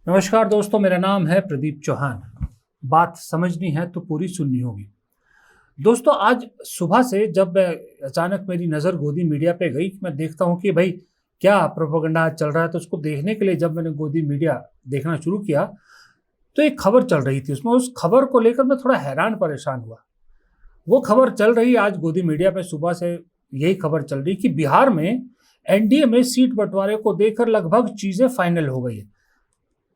नमस्कार दोस्तों, मेरा नाम है प्रदीप चौहान। बात समझनी है तो पूरी सुननी होगी। दोस्तों, आज सुबह से जब अचानक मेरी नज़र गोदी मीडिया पे गई, मैं देखता हूँ कि भाई क्या प्रोपेगेंडा चल रहा है। तो उसको देखने के लिए जब मैंने गोदी मीडिया देखना शुरू किया तो एक खबर चल रही थी। उसमें उस खबर को लेकर मैं थोड़ा हैरान परेशान हुआ। वो खबर चल रही आज गोदी मीडिया पे, सुबह से यही खबर चल रही कि बिहार में एनडीए में सीट बंटवारे को देखकर लगभग चीजें फाइनल हो गई है।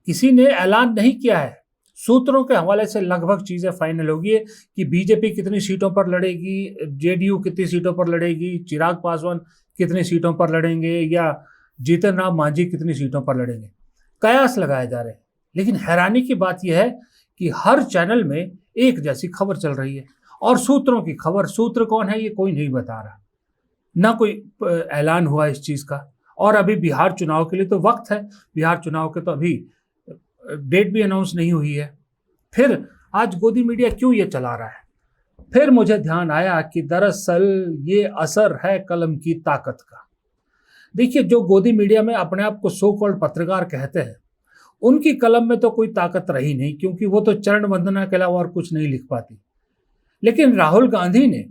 किसी ने ऐलान नहीं किया है, सूत्रों के हवाले से लगभग चीजें फाइनल हो गई है कि बीजेपी कितनी सीटों पर लड़ेगी, जेडीयू कितनी सीटों पर लड़ेगी, चिराग पासवान कितनी सीटों पर लड़ेंगे या जीतन राम मांझी कितनी सीटों पर लड़ेंगे। कयास लगाए जा रहे हैं। लेकिन हैरानी की बात यह है कि हर चैनल में एक जैसी खबर चल रही है और सूत्रों की खबर। सूत्र कौन है ये कोई नहीं बता रहा, ना कोई ऐलान हुआ इस चीज का। और अभी बिहार चुनाव के लिए तो वक्त है, बिहार चुनाव के तो अभी डेट भी अनाउंस नहीं हुई है। फिर आज गोदी मीडिया क्यों ये चला रहा है? फिर मुझे ध्यान आया कि दरअसल ये असर है कलम की ताकत का। देखिए, जो गोदी मीडिया में अपने आप को सो कॉल्ड पत्रकार कहते हैं, उनकी कलम में तो कोई ताकत रही नहीं, क्योंकि वो तो चरण वंदना के अलावा और कुछ नहीं लिख पाती। लेकिन राहुल गांधी ने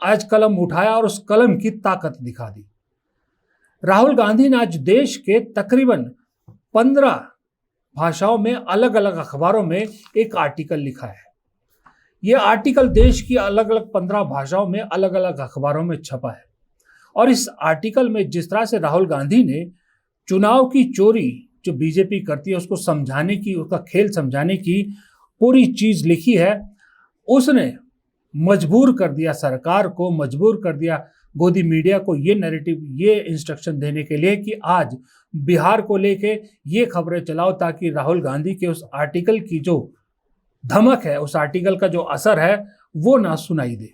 आज कलम उठाया और उस कलम की ताकत दिखा दी। राहुल गांधी ने आज देश के तकरीबन 15 भाषाओं में अलग अलग अखबारों में एक आर्टिकल लिखा है। यह आर्टिकल देश की अलग अलग 15 भाषाओं में अलग अलग अखबारों में छपा है। और इस आर्टिकल में जिस तरह से राहुल गांधी ने चुनाव की चोरी जो बीजेपी करती है उसको समझाने की, उसका खेल समझाने की पूरी चीज लिखी है, उसने मजबूर कर दिया सरकार को, मजबूर कर दिया गोदी मीडिया को ये नैरेटिव, ये इंस्ट्रक्शन देने के लिए कि आज बिहार को लेके ये खबरें चलाओ, ताकि राहुल गांधी के उस आर्टिकल की जो धमक है, उस आर्टिकल का जो असर है, वो ना सुनाई दे।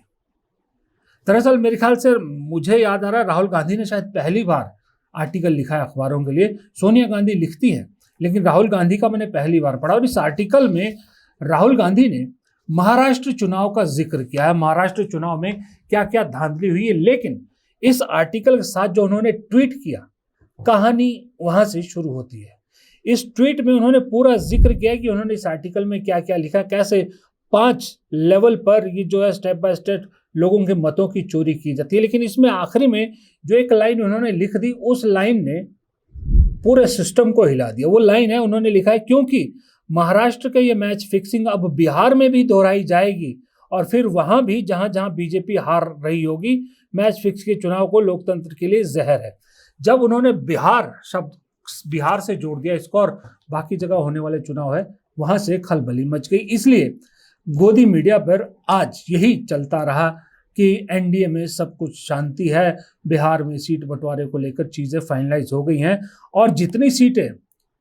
दरअसल मेरे ख्याल से, मुझे याद आ रहा है, राहुल गांधी ने शायद पहली बार आर्टिकल लिखा है अखबारों के लिए। सोनिया गांधी लिखती हैं, लेकिन राहुल गांधी का मैंने पहली बार पढ़ा। और इस आर्टिकल में राहुल गांधी ने महाराष्ट्र चुनाव का जिक्र किया है, महाराष्ट्र चुनाव में क्या क्या धांधली हुई है। लेकिन इस आर्टिकल के साथ जो उन्होंने ट्वीट किया, कहानी वहां से शुरू होती है। इस ट्वीट में उन्होंने पूरा जिक्र किया कि उन्होंने इस आर्टिकल में क्या क्या लिखा, कैसे 5 लेवल पर ये जो है स्टेप बाय स्टेप लोगों के मतों की चोरी की जाती है। लेकिन इसमें आखिरी में जो एक लाइन उन्होंने लिख दी, उस लाइन ने पूरे सिस्टम को हिला दिया। वो लाइन है, उन्होंने लिखा है, क्योंकि महाराष्ट्र का ये मैच फिक्सिंग अब बिहार में भी दोहराई जाएगी और फिर वहां भी जहां जहां बीजेपी हार रही होगी, मैच फिक्स के चुनाव को लोकतंत्र के लिए जहर है। जब उन्होंने बिहार शब्द, बिहार से जोड़ दिया इसको और बाकी जगह होने वाले चुनाव है, वहां से खलबली मच गई। इसलिए गोदी मीडिया पर आज यही चलता रहा कि एनडीए में सब कुछ शांति है, बिहार में सीट बंटवारे को लेकर चीजें फाइनलाइज हो गई हैं और जितनी सीटें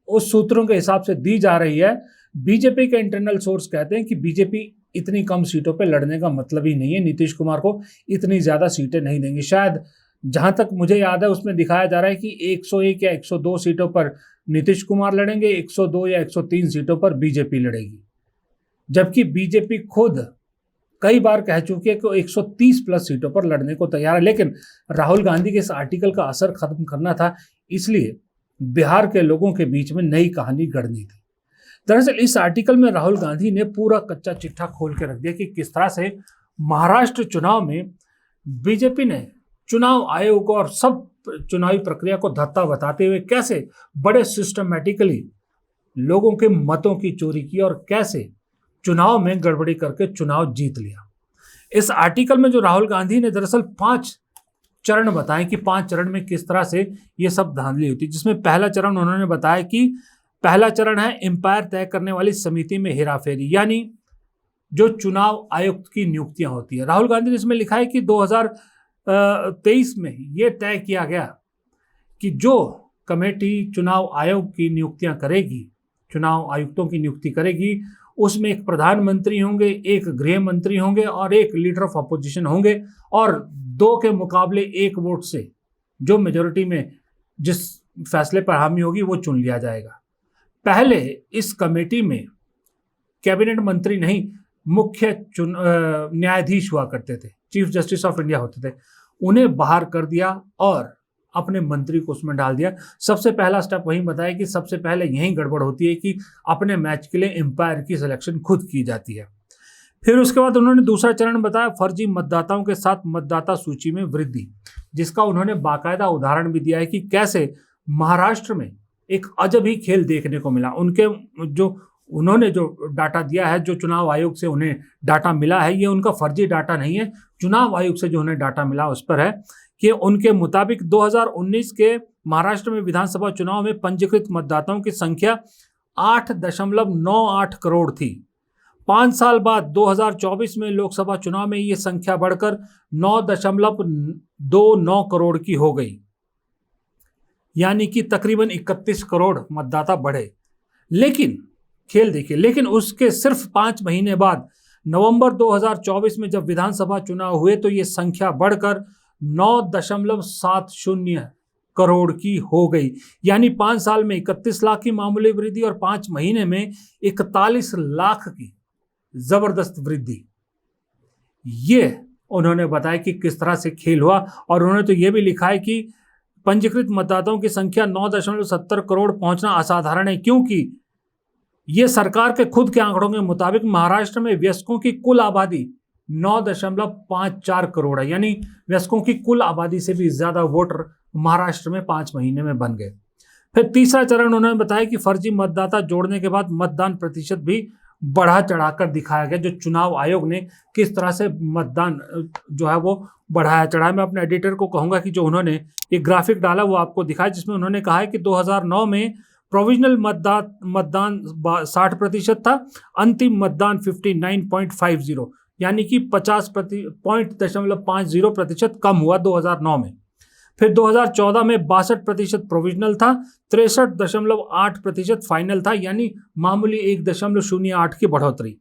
उस सूत्रों के हिसाब से दी जा रही है, बीजेपी के इंटरनल सोर्स कहते हैं कि बीजेपी इतनी कम सीटों पे लड़ने का मतलब ही नहीं है, नीतीश कुमार को इतनी ज्यादा सीटें नहीं देंगे। शायद जहां तक मुझे याद है उसमें दिखाया जा रहा है कि 101 या 102 सीटों पर नीतीश कुमार लड़ेंगे, 102 या 103 सीटों पर बीजेपी लड़ेगी। जबकि बीजेपी खुद कई बार कह चुकी है कि 130 प्लस सीटों पर लड़ने को तैयार है। लेकिन राहुल गांधी के इस आर्टिकल का असर खत्म करना था, इसलिए बिहार के लोगों के बीच में नई कहानी गढ़नी थी। दरअसल इस आर्टिकल में राहुल गांधी ने पूरा कच्चा चिट्ठा खोल के रख दिया कि किस तरह से महाराष्ट्र चुनाव में बीजेपी ने चुनाव आयोग और सब चुनावी प्रक्रिया को धत्ता बताते हुए कैसे बड़े सिस्टमैटिकली लोगों के मतों की चोरी की और कैसे चुनाव में गड़बड़ी करके चुनाव जीत लिया। इस आर्टिकल में जो राहुल गांधी ने दरअसल 5 चरण बताए कि 5 चरण में किस तरह से ये सब धांधली होती है। जिसमें पहला चरण उन्होंने बताया कि पहला चरण है एम्पायर तय करने वाली समिति में हेराफेरी, यानी जो चुनाव आयुक्त की नियुक्तियां होती है। राहुल गांधी ने इसमें लिखा है कि 2023 में यह तय किया गया कि जो कमेटी चुनाव आयोग की नियुक्तियां करेगी, चुनाव आयुक्तों की नियुक्ति करेगी, उसमें एक प्रधानमंत्री होंगे, एक गृह मंत्री होंगे और एक लीडर ऑफ अपोजिशन होंगे और 2 के मुकाबले 1 वोट से जो मेजोरिटी में जिस फैसले पर हामी होगी वो चुन लिया जाएगा। पहले इस कमेटी में कैबिनेट मंत्री नहीं, मुख्य न्यायाधीश हुआ करते थे, चीफ जस्टिस ऑफ इंडिया होते थे, उन्हें बाहर कर दिया और अपने मंत्री को उसमें डाल दिया। सबसे पहला स्टेप वही बताया कि सबसे पहले यही गड़बड़ होती है कि अपने मैच के लिए एम्पायर की सिलेक्शन खुद की जाती है। फिर उसके बाद उन्होंने दूसरा चरण बताया फर्जी मतदाताओं के साथ मतदाता सूची में वृद्धि, जिसका उन्होंने बाकायदा उदाहरण भी दिया है कि कैसे महाराष्ट्र में एक अजब ही खेल देखने को मिला। उन्होंने जो डाटा दिया है, जो चुनाव आयोग से उन्हें डाटा मिला है, ये उनका फर्जी डाटा नहीं है, चुनाव आयोग से जो उन्हें डाटा मिला उस पर है कि उनके मुताबिक 2019 के महाराष्ट्र में विधानसभा चुनाव में पंजीकृत मतदाताओं की संख्या 8.98 करोड़ थी। 5 साल बाद 2024 में लोकसभा चुनाव में ये संख्या बढ़कर 9.29 करोड़ की हो गई, यानी कि तकरीबन 31 करोड़ मतदाता बढ़े। लेकिन खेल देखिए, लेकिन उसके सिर्फ 5 महीने बाद नवंबर 2024 में जब विधानसभा चुनाव हुए तो ये संख्या बढ़कर 9.70 करोड़ की हो गई, यानी 5 साल में 31 लाख की मामूली वृद्धि और 5 महीने में 41 लाख की जबरदस्त वृद्धि। ये उन्होंने बताया कि किस तरह से खेल हुआ। और उन्होंने तो ये भी लिखा है कि पंजीकृत मतदाताओं की संख्या 9.70 करोड़ पहुंचना असाधारण है, क्योंकि ये सरकार के खुद के आंकड़ों के मुताबिक महाराष्ट्र में वयस्कों की कुल आबादी 9.54 करोड़ है, यानी वयस्कों की कुल आबादी से भी ज्यादा वोटर महाराष्ट्र में 5 महीने में बन गए। फिर तीसरा चरण उन्होंने बताया कि फर्जी मतदाता जोड़ने के बाद मतदान प्रतिशत भी बढ़ा चढ़ाकर दिखाया गया, जो चुनाव आयोग ने किस तरह से मतदान जो है वो बढ़ाया चढ़ाया। मैं अपने एडिटर को कहूंगा कि जो उन्होंने एक ग्राफिक डाला वो आपको दिखाया, जिसमें उन्होंने कहा है कि 2009 में प्रोविजनल मतदान 60% था, अंतिम मतदान 59.50 यानी कि 50.50% कम हुआ 2009 में। फिर 2014 में 62% प्रोविजनल था, 63.8% फाइनल था, यानी मामूली 1.08 की बढ़ोतरी।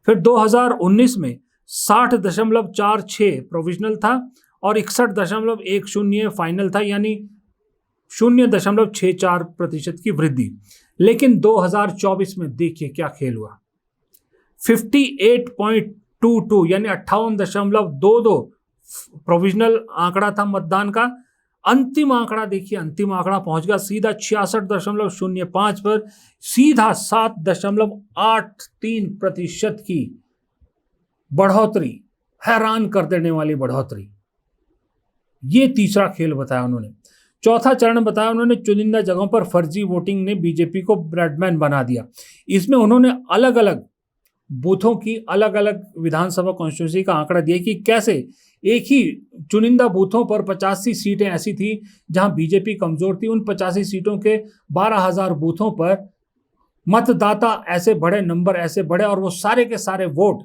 फिर 2019 में 60.46 प्रोविजनल था और 61.10 फाइनल था, यानी 0.64% की वृद्धि। लेकिन 2024 में देखिए क्या खेल हुआ, 58.22 यानी 58.22 प्रोविजनल आंकड़ा था मतदान का। अंतिम आंकड़ा देखिए, अंतिम आंकड़ा पहुंच गया सीधा 66.05 पर, सीधा 7.83% की बढ़ोतरी, हैरान कर देने वाली बढ़ोतरी। ये तीसरा खेल बताया उन्होंने। चौथा चरण बताया उन्होंने चुनिंदा जगहों पर फर्जी वोटिंग ने बीजेपी को ब्रेडमैन बना दिया। इसमें उन्होंने अलग अलग बूथों की, अलग अलग विधानसभा कॉन्स्टिट्यूंसी का आंकड़ा दिया कि कैसे एक ही चुनिंदा बूथों पर 85 सीटें ऐसी थी जहां बीजेपी कमजोर थी। उन 85 सीटों के 12,000 बूथों पर मतदाता ऐसे बढ़े, नंबर ऐसे बढ़े और वो सारे के सारे वोट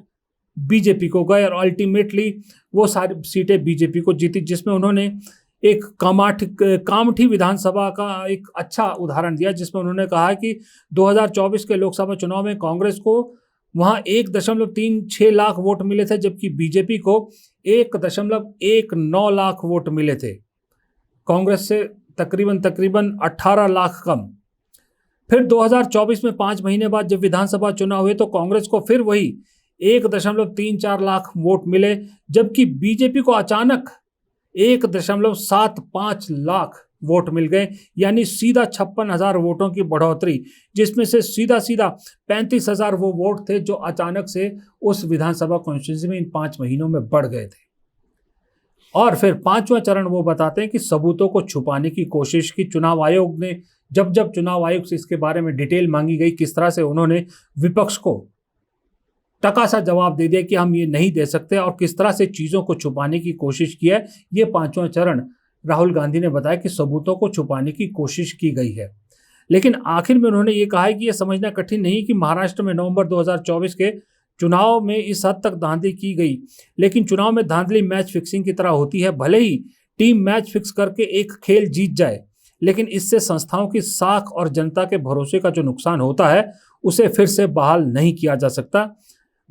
बीजेपी को गए और अल्टीमेटली वो सारी सीटें बीजेपी को जीती, जिसमें उन्होंने एक कामठी विधानसभा का एक अच्छा उदाहरण दिया, जिसमें उन्होंने कहा कि 2024 के लोकसभा चुनाव में कांग्रेस को वहां 1.36 लाख वोट मिले थे, जबकि बीजेपी को 1.19 लाख वोट मिले थे, कांग्रेस से तकरीबन 18 लाख कम। फिर 2024 में 5 महीने बाद जब विधानसभा चुनाव हुए तो कांग्रेस को फिर वही 1.34 लाख वोट मिले, जबकि बीजेपी को अचानक 1.75 लाख वोट मिल गए, यानी सीधा 56,000 वोटों की बढ़ोतरी, जिसमें से सीधा 35,000 वो वोट थे जो अचानक से उस विधानसभा कॉन्स्टिट्यूंसी में इन 5 महीनों में बढ़ गए थे। और फिर 5वां चरण वो बताते हैं कि सबूतों को छुपाने की कोशिश की। चुनाव आयोग ने जब चुनाव आयोग से इसके बारे में डिटेल मांगी गई, किस तरह से उन्होंने विपक्ष को टका सा जवाब दे दिया कि हम ये नहीं दे सकते, और किस तरह से चीज़ों को छुपाने की कोशिश की है। ये 5वां चरण राहुल गांधी ने बताया कि सबूतों को छुपाने की कोशिश की गई है। लेकिन आखिर में उन्होंने ये कहा है कि यह समझना कठिन नहीं कि महाराष्ट्र में नवंबर 2024 के चुनाव में इस हद तक धांधली की गई, लेकिन चुनाव में धांधली मैच फिक्सिंग की तरह होती है। भले ही टीम मैच फिक्स करके एक खेल जीत जाए, लेकिन इससे संस्थाओं की साख और जनता के भरोसे का जो नुकसान होता है उसे फिर से बहाल नहीं किया जा सकता।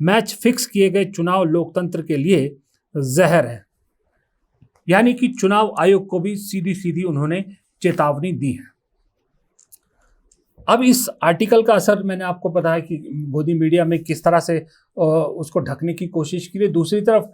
मैच फिक्स किए गए चुनाव लोकतंत्र के लिए जहर है। यानी कि चुनाव आयोग को भी सीधी सीधी उन्होंने चेतावनी दी है। अब इस आर्टिकल का असर मैंने आपको बताया कि गोदी मीडिया में किस तरह से उसको ढकने की कोशिश की है। दूसरी तरफ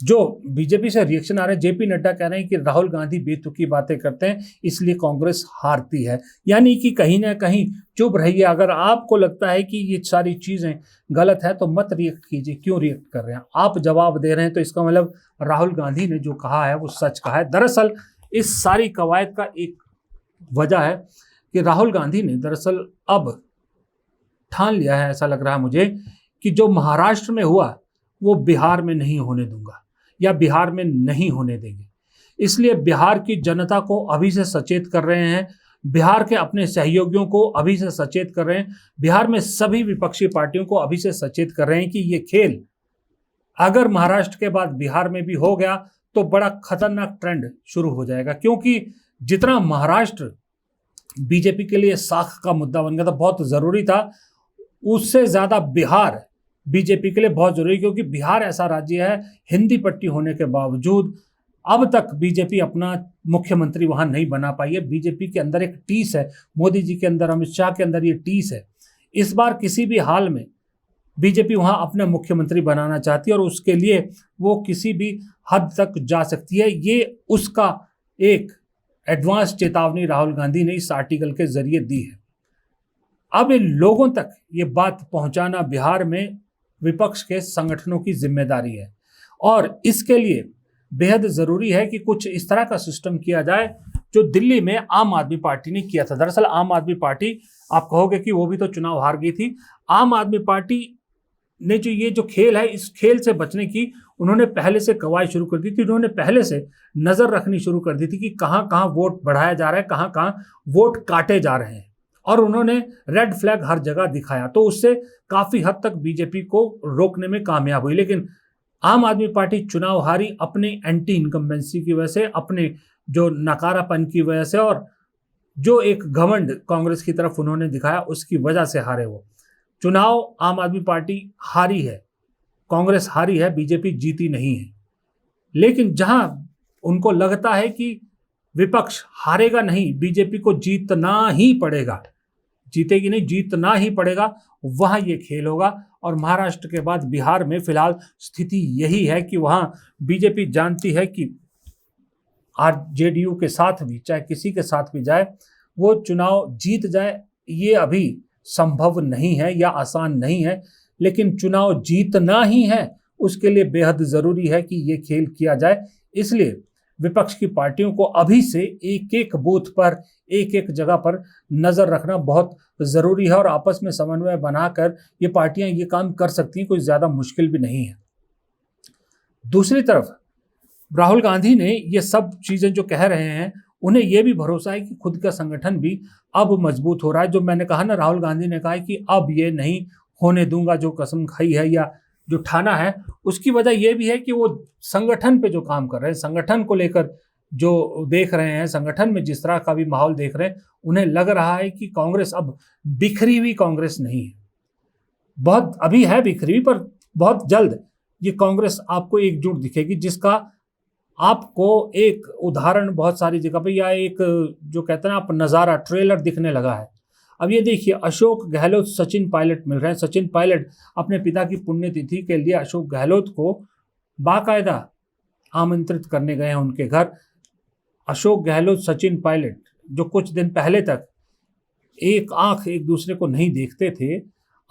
जो बीजेपी से रिएक्शन आ रहे हैं, जेपी नड्डा कह रहे हैं कि राहुल गांधी बेतुकी बातें करते हैं इसलिए कांग्रेस हारती है। यानी कि कहीं ना कहीं चुप रहिए। अगर आपको लगता है कि ये सारी चीजें गलत है तो मत रिएक्ट कीजिए। क्यों रिएक्ट कर रहे हैं? आप जवाब दे रहे हैं तो इसका मतलब राहुल गांधी ने जो कहा है वो सच कहा है। दरअसल इस सारी कवायद का एक वजह है कि राहुल गांधी ने दरअसल अब ठान लिया है, ऐसा लग रहा है मुझे, कि जो महाराष्ट्र में हुआ वो बिहार में नहीं होने दूंगा या बिहार में नहीं होने देंगे। इसलिए बिहार की जनता को अभी से सचेत कर रहे हैं, बिहार के अपने सहयोगियों को अभी से सचेत कर रहे हैं, बिहार में सभी विपक्षी पार्टियों को अभी से सचेत कर रहे हैं कि ये खेल अगर महाराष्ट्र के बाद बिहार में भी हो गया तो बड़ा खतरनाक ट्रेंड शुरू हो जाएगा। क्योंकि जितना महाराष्ट्र बीजेपी के लिए साख का मुद्दा बन गया था, बहुत जरूरी था, उससे ज्यादा बिहार बीजेपी के लिए बहुत जरूरी, क्योंकि बिहार ऐसा राज्य है हिंदी पट्टी होने के बावजूद अब तक बीजेपी अपना मुख्यमंत्री वहां नहीं बना पाई है। बीजेपी के अंदर एक टीस है, मोदी जी के अंदर, अमित शाह के अंदर ये टीस है। इस बार किसी भी हाल में बीजेपी वहां अपना मुख्यमंत्री बनाना चाहती है और उसके लिए वो किसी भी हद तक जा सकती है। ये उसका एक एडवांस चेतावनी राहुल गांधी ने इस आर्टिकल के जरिए दी है। अब इन लोगों तक ये बात पहुंचाना बिहार में विपक्ष के संगठनों की जिम्मेदारी है और इसके लिए बेहद जरूरी है कि कुछ इस तरह का सिस्टम किया जाए जो दिल्ली में आम आदमी पार्टी ने किया था। दरअसल आम आदमी पार्टी, आप कहोगे कि वो भी तो चुनाव हार गई थी, आम आदमी पार्टी ने जो ये जो खेल है, इस खेल से बचने की उन्होंने पहले से कवायद शुरू कर दी थी। उन्होंने पहले से नजर रखनी शुरू कर दी थी कि कहाँ कहाँ वोट बढ़ाया जा रहा है, कहाँ कहाँ वोट काटे जा रहे हैं, और उन्होंने रेड फ्लैग हर जगह दिखाया। तो उससे काफी हद तक बीजेपी को रोकने में कामयाब हुई। लेकिन आम आदमी पार्टी चुनाव हारी अपने एंटी इनकम्बेंसी की वजह से, अपने जो नकारापन की वजह से, और जो एक घमंड कांग्रेस की तरफ उन्होंने दिखाया उसकी वजह से हारे वो चुनाव। आम आदमी पार्टी हारी है, कांग्रेस हारी है, बीजेपी जीती नहीं है। लेकिन जहां उनको लगता है कि विपक्ष हारेगा नहीं, बीजेपी को जीतना ही पड़ेगा, जीतेगी नहीं, जीतना ही पड़ेगा, वहां ये खेल होगा। और महाराष्ट्र के बाद बिहार में फिलहाल स्थिति यही है कि वहां बीजेपी जानती है कि आरजेडीयू के साथ भी, चाहे किसी के साथ भी जाए, वो चुनाव जीत जाए ये अभी संभव नहीं है या आसान नहीं है। लेकिन चुनाव जीतना ही है, उसके लिए बेहद जरूरी है कि ये खेल किया जाए। इसलिए विपक्ष की पार्टियों को अभी से एक एक बूथ पर, एक एक जगह पर नजर रखना बहुत जरूरी है और आपस में समन्वय बनाकर ये पार्टियां ये काम कर सकती हैं, कोई ज्यादा मुश्किल भी नहीं है। दूसरी तरफ राहुल गांधी ने ये सब चीजें जो कह रहे हैं, उन्हें यह भी भरोसा है कि खुद का संगठन भी अब मजबूत हो रहा है। जो मैंने कहा ना, राहुल गांधी ने कहा है कि अब ये नहीं होने दूंगा, जो कसम खाई है या जो ठाना है, उसकी वजह यह भी है कि वो संगठन पे जो काम कर रहे हैं, संगठन को लेकर जो देख रहे हैं, संगठन में जिस तरह का भी माहौल देख रहे हैं, उन्हें लग रहा है कि कांग्रेस अब बिखरी हुई कांग्रेस नहीं है। बहुत अभी है बिखरी हुई, पर बहुत जल्द ये कांग्रेस आपको एकजुट दिखेगी, जिसका आपको एक उदाहरण बहुत सारी जगह पे, या एक जो कहते हैं आप नज़ारा, ट्रेलर दिखने लगा है। अब ये देखिए, अशोक गहलोत सचिन पायलट मिल रहे हैं। सचिन पायलट अपने पिता की पुण्यतिथि के लिए अशोक गहलोत को बाकायदा आमंत्रित करने गए हैं उनके घर। अशोक गहलोत, सचिन पायलट, जो कुछ दिन पहले तक एक आंख एक दूसरे को नहीं देखते थे,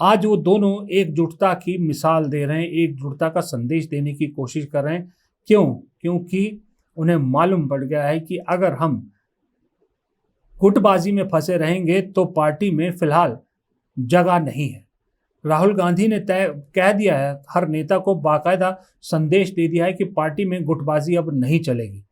आज वो दोनों एकजुटता की मिसाल दे रहे हैं, एकजुटता का संदेश देने की कोशिश कर रहे हैं। क्यों? क्योंकि उन्हें मालूम पड़ गया है कि अगर हम गुटबाजी में फंसे रहेंगे तो पार्टी में फिलहाल जगह नहीं है। राहुल गांधी ने तय कह दिया है, हर नेता को बाकायदा संदेश दे दिया है कि पार्टी में गुटबाजी अब नहीं चलेगी।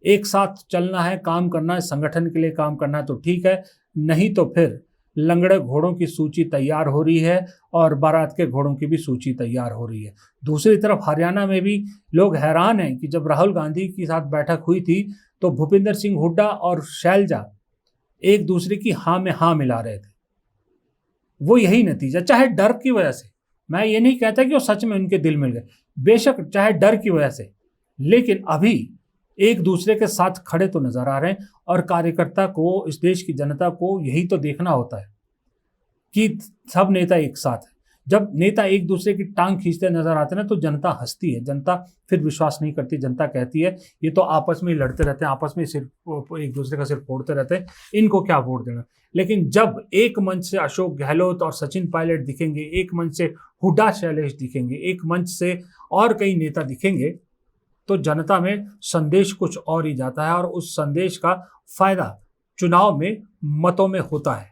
एक साथ चलना है, काम करना है, संगठन के लिए काम करना है तो ठीक है, नहीं तो फिर लंगड़े घोड़ों की सूची तैयार हो रही है और बारात के घोड़ों की भी सूची तैयार हो रही है। दूसरी तरफ हरियाणा में भी लोग हैरान हैं कि जब राहुल गांधी के साथ बैठक हुई थी तो भूपिंदर सिंह हुड्डा और शैलजा एक दूसरे की हाँ में हाँ मिला रहे थे। वो यही नतीजा, चाहे डर की वजह से, मैं ये नहीं कहता कि वो सच में उनके दिल मिल गए, बेशक चाहे डर की वजह से, लेकिन अभी एक दूसरे के साथ खड़े तो नजर आ रहे हैं। और कार्यकर्ता को, इस देश की जनता को यही तो देखना होता है कि सब नेता एक साथ है। जब नेता एक दूसरे की टांग खींचते नजर आते हैं ना तो जनता हंसती है, जनता फिर विश्वास नहीं करती, जनता कहती है ये तो आपस में ही लड़ते रहते हैं, आपस में सिर एक दूसरे का सिर फोड़ते रहते हैं, इनको क्या वोट देना। लेकिन जब एक मंच से अशोक गहलोत और सचिन पायलट दिखेंगे, एक मंच से हुड्डा शैलेश दिखेंगे, एक मंच से और कई नेता दिखेंगे, तो जनता में संदेश कुछ और ही जाता है और उस संदेश का फायदा चुनाव में मतों में होता है।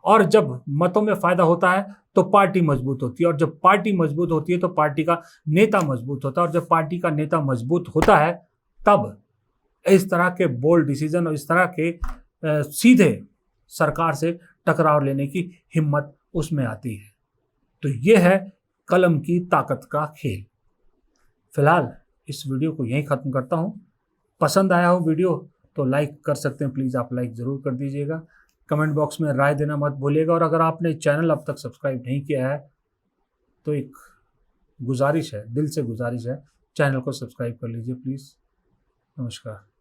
और जब मतों में फायदा होता है तो पार्टी मजबूत होती है, और जब पार्टी मजबूत होती है तो पार्टी का नेता मजबूत होता है, और जब पार्टी का नेता मजबूत होता है तब इस तरह के बोल्ड डिसीजन और इस तरह के सीधे सरकार से टकराव लेने की हिम्मत उसमें आती है। तो ये है कलम की ताकत का खेल। फिलहाल इस वीडियो को यहीं ख़त्म करता हूँ। पसंद आया हो वीडियो तो लाइक कर सकते हैं, प्लीज़ आप लाइक ज़रूर कर दीजिएगा। कमेंट बॉक्स में राय देना मत भूलिएगा, और अगर आपने चैनल अब तक सब्सक्राइब नहीं किया है तो एक गुजारिश है, दिल से गुजारिश है, चैनल को सब्सक्राइब कर लीजिए प्लीज़। नमस्कार।